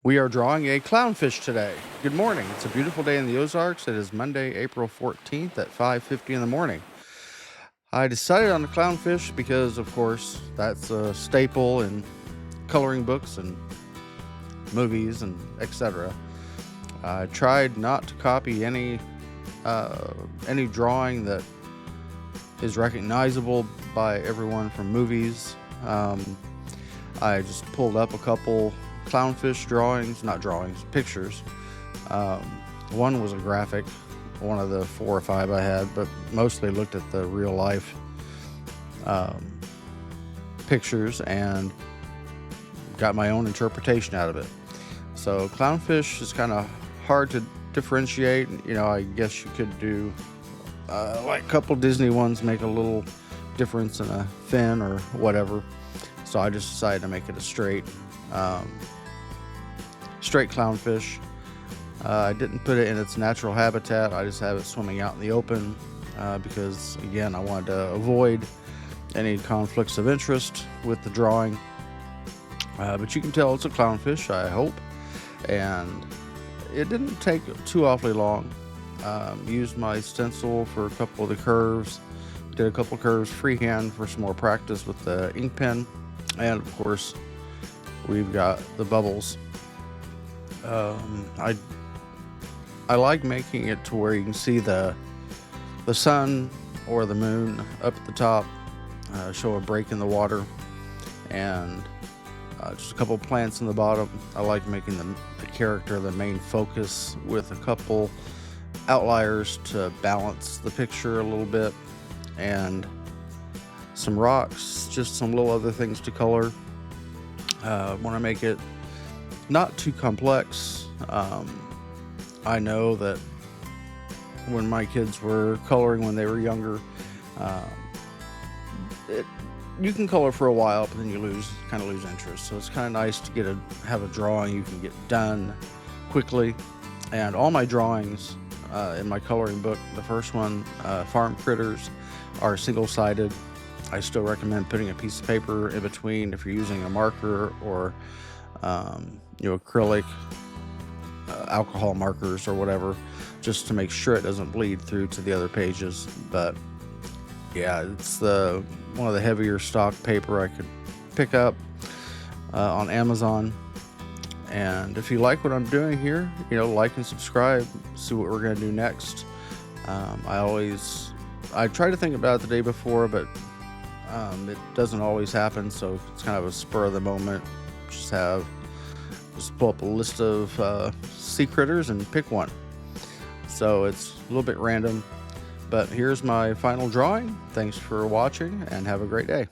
We are drawing a clownfish today. Good morning. It's a beautiful day in the Ozarks. It is Monday, April 14th at 5:50 in the morning. I decided on the clownfish because, of course, that's a staple in coloring books and movies and etc. I tried not to copy any drawing that is recognizable by everyone from movies. I just pulled up a couple clownfish pictures. Um, One was a graphic, one of the 4 or 5 I had, but mostly looked at the real life pictures and got my own interpretation out of it. So clownfish is kind of hard to differentiate. I guess you could do like a couple Disney ones, make a little difference in a fin or whatever. So I just decided to make it a straight clownfish. I didn't put it in its natural habitat. I just have it swimming out in the open because, again, I wanted to avoid any conflicts of interest with the drawing. But you can tell it's a clownfish, I hope. And it didn't take too awfully long. Used my stencil for a couple of the curves. Did a couple curves freehand for some more practice with the ink pen. And, of course, we've got the bubbles. I like making it to where you can see the sun or the moon up at the top, show a break in the water, and just a couple plants in the bottom. I like making the character the main focus with a couple outliers to balance the picture a little bit, and some rocks, just some little other things to color. Want to make it not too complex. I know that when my kids were coloring when they were younger, you can color for a while, but then you kind of lose interest. So it's kind of nice to have a drawing you can get done quickly. And all my drawings in my coloring book, the first one, Farm Critters, are single-sided. I still recommend putting a piece of paper in between if you're using a marker or acrylic, alcohol markers or whatever, just to make sure it doesn't bleed through to the other pages. But yeah, it's one of the heavier stock paper I could pick up on Amazon. And if you like what I'm doing here, like and subscribe, see what we're going to do next. I try to think about it the day before, but it doesn't always happen, so it's kind of a spur of the moment. Just pull up a list of sea critters and pick one. So it's a little bit random, but here's my final drawing. Thanks for watching and have a great day.